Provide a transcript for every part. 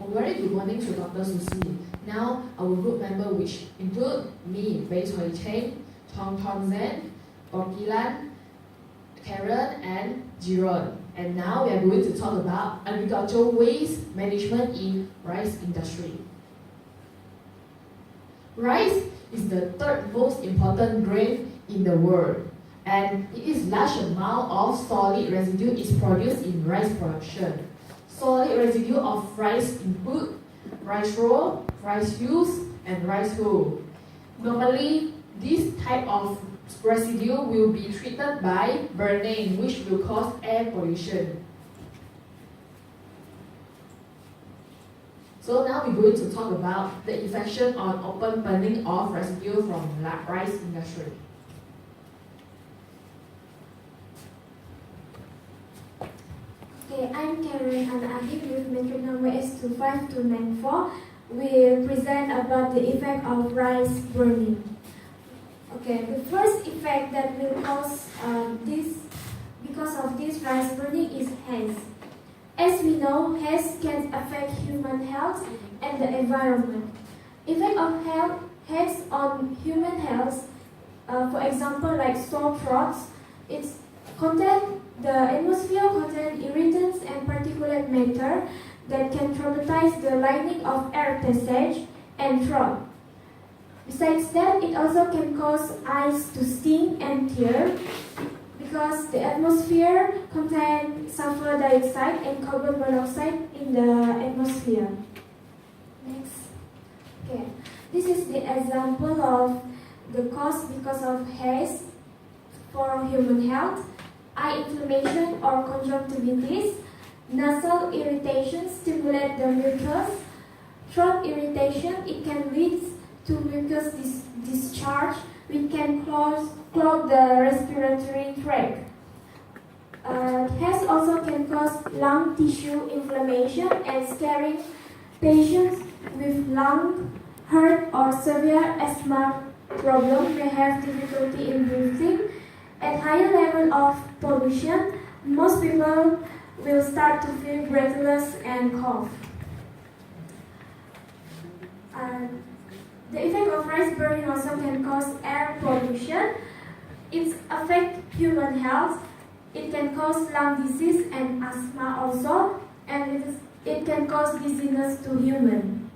A very good morning to Dr. Susie. Now, our group member, which include me, Bei Choi Cheng, Tong Tong Zen, Orkilan, Karen, and Jiron. And now we are going to talk about agricultural waste management in rice industry. Rice is the third most important grain in the world, and it is large amount of solid residue is produced in rice production. Solid residue of rice input, rice roll, rice hulls, and rice hull. Normally, this type of residue will be treated by burning, which will cause air pollution. So now we're going to talk about the effect on open burning of residue from rice industry. Okay, I'm Karen and I'm here with metric number S25294. We present about the effect of rice burning. Okay, the first effect that will cause because of this rice burning is haze. As we know, haze can affect human health and the environment. Effect of haze on human health, for example, like sore throats, the atmosphere contains irritants and particulate matter that can traumatize the lining of air passage and throat. Besides that, it also can cause eyes to sting and tear because the atmosphere contains sulfur dioxide and carbon monoxide in the atmosphere. Next. Okay. This is the example of the cause because of haze for human health: eye inflammation or conjunctivitis, nasal irritation stimulate the mucus, throat irritation, it can lead to mucus discharge, which can clog the respiratory tract. Haze also can cause lung tissue inflammation and scaring patients with lung, heart, or severe asthma problem may have difficulty in breathing. At higher level of pollution, most people will start to feel breathless and cough. The effect of rice burning also can cause air pollution. It affects human health. It can cause lung disease and asthma also, and it can cause dizziness to humans.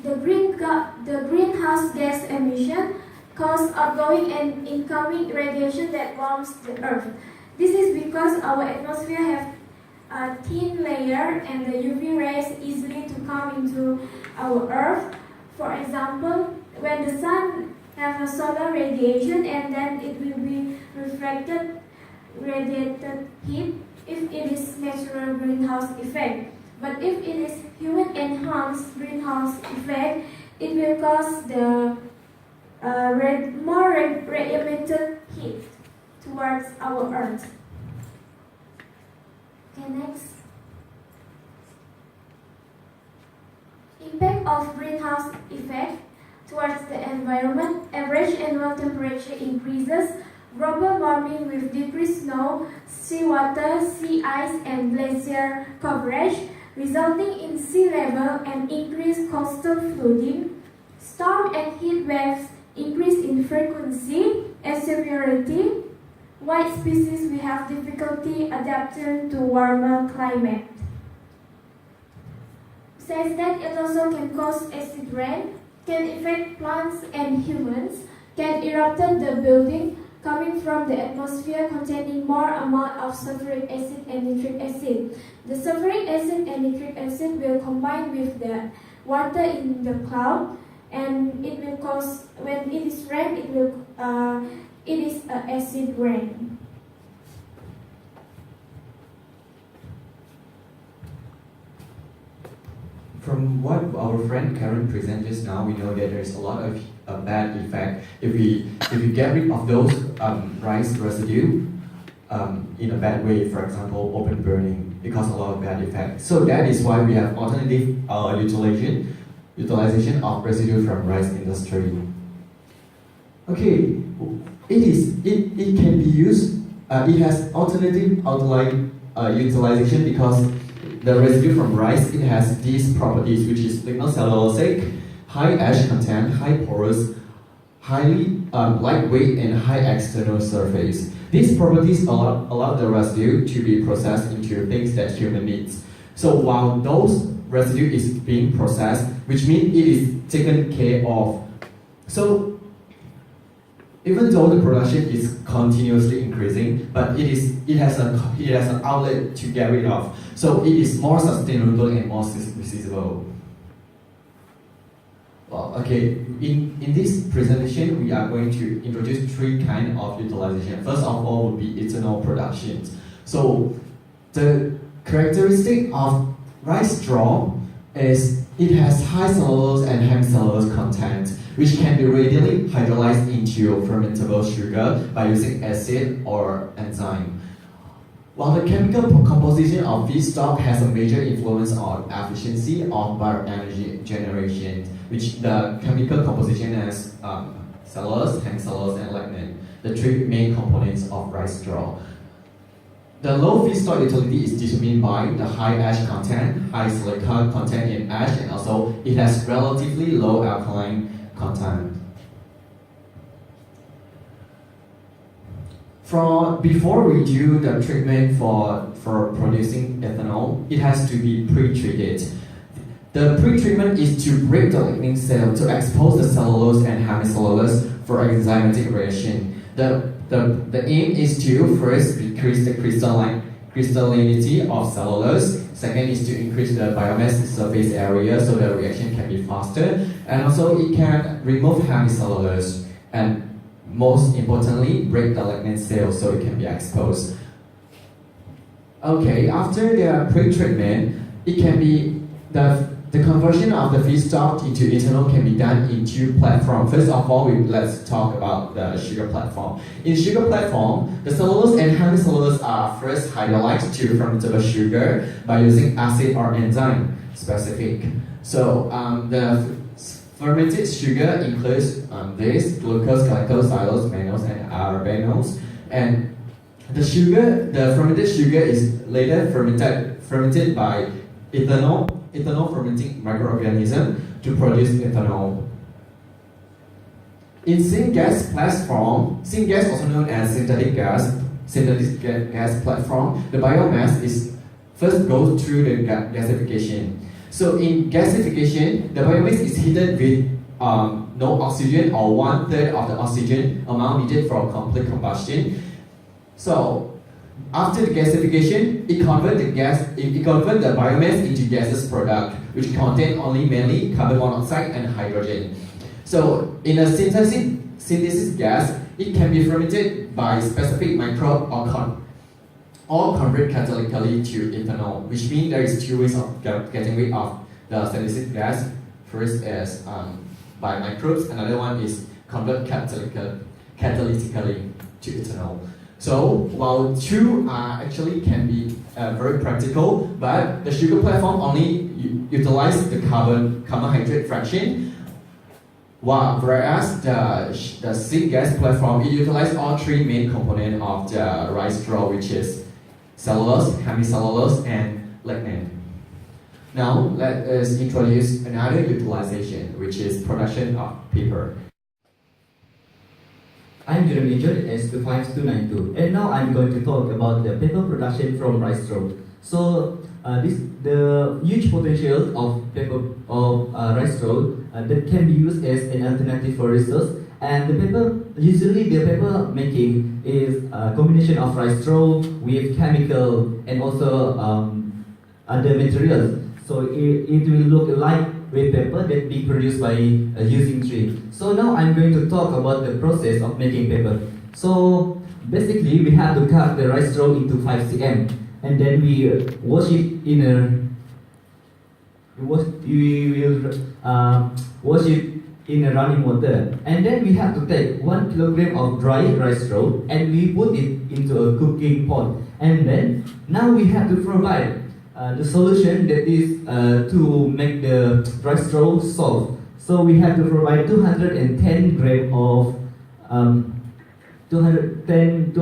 The greenhouse gas emission cause outgoing and incoming radiation that warms the earth. This is because our atmosphere has a thin layer and the UV rays easily to come into our earth. For example, when the sun has a solar radiation and then it will be reflected radiated heat if it is natural greenhouse effect. But if it is human enhanced greenhouse effect, it will cause the more radiated heat towards our earth. Okay, next. Impact of greenhouse effect towards the environment. Average annual temperature increases. Global warming with decreased snow, seawater, sea ice, and glacier coverage, resulting in sea level and increased coastal flooding. Storm and heat waves increase in frequency and severity. White species will have difficulty adapting to warmer climate. Besides that, it also can cause acid rain, can affect plants and humans, can erupt the building coming from the atmosphere containing more amount of sulfuric acid and nitric acid. The sulfuric acid and nitric acid will combine with the water in the cloud, and it will cause, when it is rain, it is an acid rain. From what our friend Karen presented just now, we know that there's a lot of bad effect if we get rid of those rice residue in a bad way. For example, open burning, it causes a lot of bad effect. So that is why we have alternative utilization of residue from rice industry. Okay, it can be used. It has alternative utilization because the residue from rice, it has these properties, which is lignocellulosic, high ash content, high porous, highly lightweight, and high external surface. These properties allow the residue to be processed into things that human needs. So while those residue is being processed, which means it is taken care of. So even though the production is continuously increasing, but it has an outlet to get rid of. So it is more sustainable and more feasible. Well, okay, in this presentation, we are going to introduce three kinds of utilization. First of all would be ethanol production. So the characteristic of rice straw is it has high cellulose and hemicellulose content, which can be readily hydrolyzed into fermentable sugar by using acid or enzyme. While the chemical composition of feedstock has a major influence on efficiency of bioenergy generation, which the chemical composition has cellulose, hemicellulose, and lignin, the three main components of rice straw. The low feedstock utility is determined by the high ash content, high silica content in ash, and also it has relatively low alkaline content. Before we do the treatment for producing ethanol, it has to be pre-treated. The pre-treatment is to break the lignin cell to expose the cellulose and hemicellulose for enzymatic reaction. The aim is to first decrease the crystallinity of cellulose. Second is to increase the biomass surface area so the reaction can be faster, and also it can remove hemicellulose, and most importantly, break the lignin cell so it can be exposed. Okay, after the pre-treatment, it can be the conversion of the feedstock into ethanol can be done in two platforms. First of all, let's talk about the sugar platform. In sugar platform, the cellulose and hemicellulose are first hydrolyzed to fermentable sugar by using acid or enzyme specific. So the fermented sugar includes this glucose, galactose, xylose, mannose, and arabinose. And the fermented sugar is later fermented by ethanol fermenting microorganism to produce ethanol. In syngas platform, syngas also known as synthetic gas platform, the biomass is first goes through the gasification. So in gasification, the biomass is heated with no oxygen or 1/3 of the oxygen amount needed for complete combustion. So after the gasification, it converts the biomass into gaseous product, which contain only mainly carbon monoxide and hydrogen. So in a synthesis gas, it can be fermented by specific microbe or convert catalytically to ethanol, which means there is two ways of getting rid of the synthesis gas. First is by microbes, another one is convert catalytically to ethanol. So while two actually can be very practical, but the sugar platform only utilize the carbohydrate fraction, whereas the syngas platform, it utilizes all three main components of the rice straw, which is cellulose, hemicellulose, and lignin. Now let us introduce another utilization, which is production of paper. I'm Jeremy John, S25292, and now I'm going to talk about the paper production from rice straw. So the huge potential of paper of rice straw that can be used as an alternative for resource. And the paper making is a combination of rice straw with chemical and also other materials. So it will look like with paper that be produced by using tree. So now I'm going to talk about the process of making paper. So basically we have to cut the rice straw into 5 cm, and then we wash it in a running water, and then we have to take 1 kilogram of dry rice straw and we put it into a cooking pot, and then now we have to provide the solution that is to make the rice straw soft. So we have to provide 210 grams of 210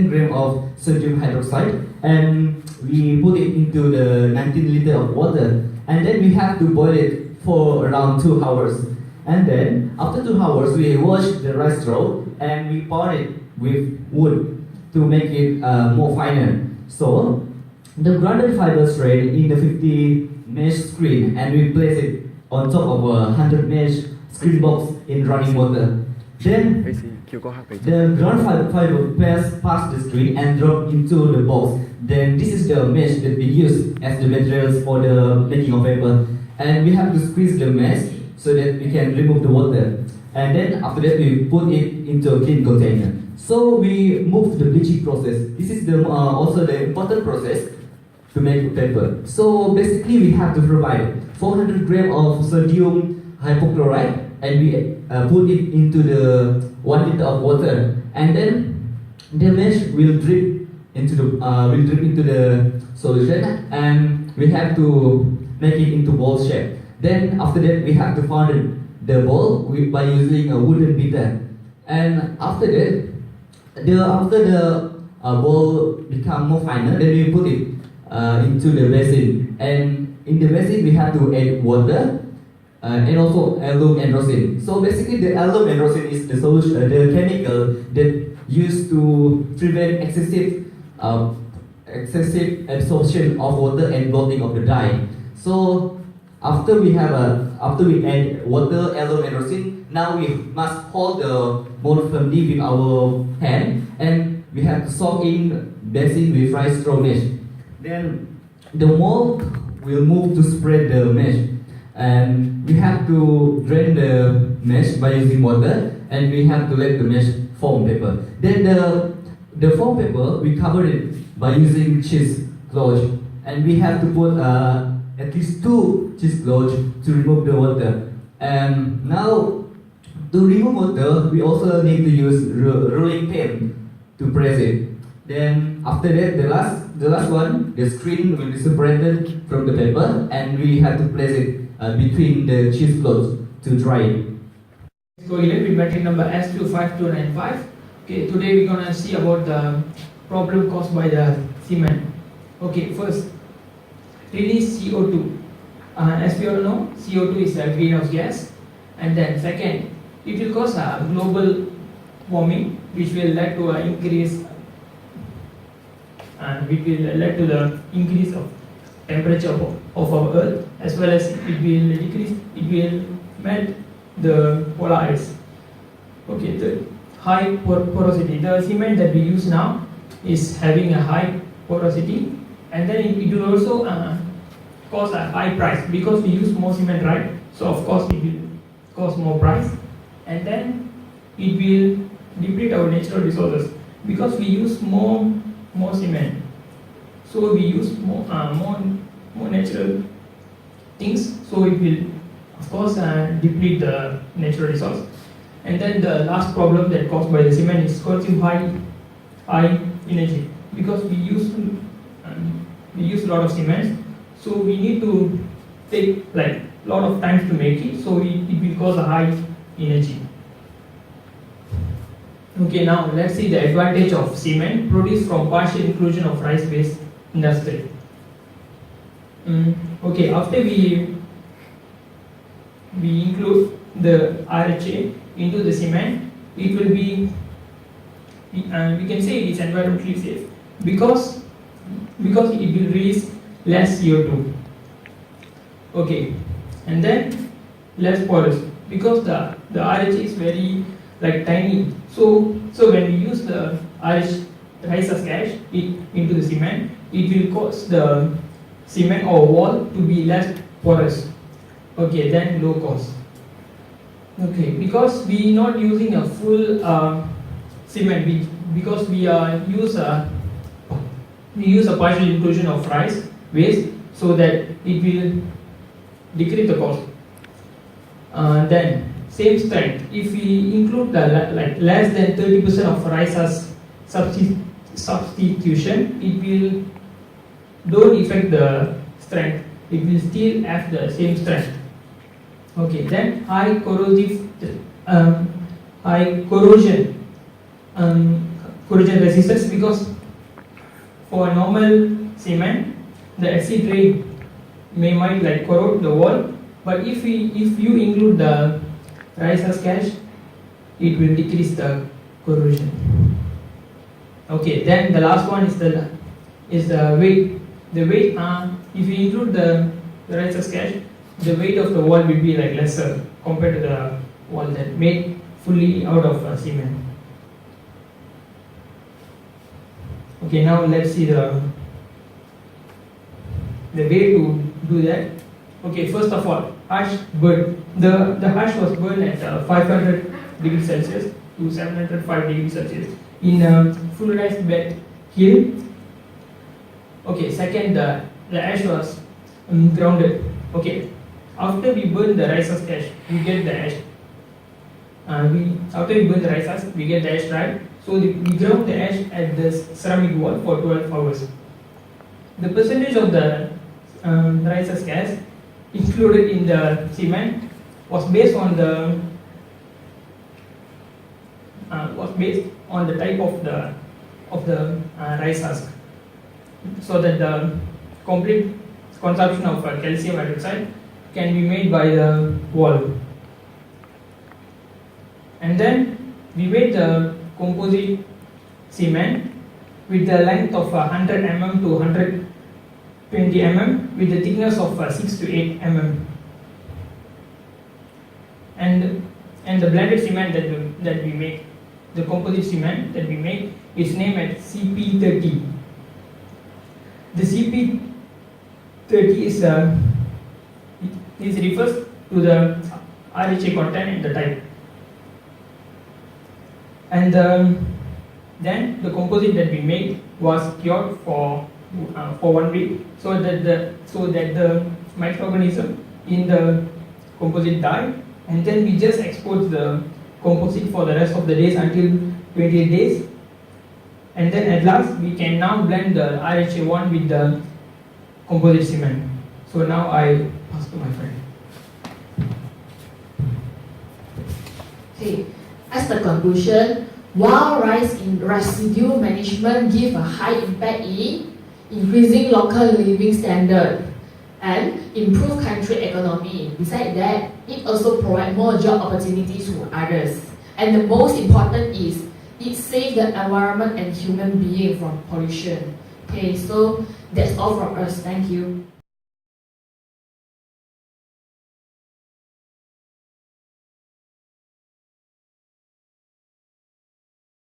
gram of sodium hydroxide, and we put it into the 19 liter of water, and then we have to boil it for around 2 hours. And then after 2 hours, we wash the rice straw and we pour it with wood to make it more finer. So the grounded fiber thread in the 50 mesh screen, and we place it on top of a 100 mesh screen box in running water. Then the ground fiber pass the screen and drop into the box. Then this is the mesh that we use as the materials for the making of paper. And we have to squeeze the mesh so that we can remove the water. And then after that we put it into a clean container. So we move to the bleaching process. This is the also the important process to make paper. So basically we have to provide 400 grams of sodium hypochlorite, and we put it into the 1 liter of water, and then the mesh will drip into the solution, and we have to make it into ball shape. Then after that we have to found the ball by using a wooden beater, and after that after the ball become more finer, then we put it into the basin, and in the basin we have to add water and also alum and rosin. So basically the alum and rosin is the solution, the chemical that used to prevent excessive absorption of water and blotting of the dye. So after we add water, alum and rosin, now we must hold the mold firmly with our hand, and we have to soak in basin with rice straw mesh. Then the mold will move to spread the mesh, and we have to drain the mesh by using water, and we have to let the mesh form paper. Then the foam paper, we cover it by using cheese cloth, and we have to put at least 2 cheese cloths to remove the water. And now to remove water, we also need to use rolling pin to press it. Then after that, the last one, the screen will be separated from the paper, and we have to place it between the cheese cloths to dry it. So with battery number S25295. Okay, today we're gonna see about the problem caused by the cement. Okay, first, release CO2. As we all know, CO2 is a greenhouse gas, and then second, it will cause a global warming, which will lead to an increase, and which will lead to the increase of temperature of our Earth, as well as it will melt the polar ice. Okay, the high porosity. The cement that we use now is having a high porosity, and then it will also cause a high price because we use more cement, right? So of course it will cost more price, and then it will deplete our natural resources because we use more cement. So we use more natural things, so it will of course deplete the natural resource. And then the last problem that caused by the cement is consume high energy because we use a lot of cement, so we need to take like a lot of time to make it, so it will cause a high energy. Okay, now let's see the advantage of cement produced from partial inclusion of rice-based industry. Okay, after we include the RHA into the cement, it will be, we can say it is environmentally safe because it will release less CO2. Okay, and then less porous because the RHA is very like tiny. So when we use the rice as ash into the cement, it will cause the cement or wall to be less porous. Okay, then low cost. Okay, because we not using a full cement, because we use a partial inclusion of rice waste, so that it will decrease the cost. Then same strength. If we include the like less than 30% of rice as substitution, it will don't affect the strength. It will still have the same strength. Okay, then high corrosion. corrosion resistance, because for a normal cement, the acid rain might like corrode the wall, but if you include the rice husk ash, it will decrease the corrosion. Okay, then the last one is the weight. The weight, if you include the rice husk ash, the weight of the wall will be like lesser compared to the wall that made fully out of cement. Okay, now let's see the way to do that. Okay, first of all, ash burn. The ash was burned at 500 degrees Celsius to 705 degrees Celsius in a full rice bed kiln. Okay, second, the ash was grounded. Okay, after we burn the rice husk ash, we get the ash. After we burn the rice husk, we get the ash dried. So we ground the ash at the ceramic wall for 12 hours. The percentage of the rice husk ash included in the cement was based on the type of the rice husk, so that the complete consumption of calcium hydroxide can be made by the wall. And then we made the composite cement with the length of 100 mm to 120 mm with the thickness of 6 to 8 mm. And the blended cement that we make, the composite cement that we make, is named as CP30. The CP30 refers to the RHA content and the type. And then the composite that we made was cured for 1 week, so that the microorganism in the composite died, and then we just export the composite for the rest of the days until 28 days, and then at last we can now blend the RHA1 with the composite cement. So now I pass to my friend. Okay, as the conclusion, while rice in residue management give a high impact in increasing local living standard and improve country economy, besides that, it also provides more job opportunities to others. And the most important is it saves the environment and human being from pollution. Okay, so that's all from us. Thank you.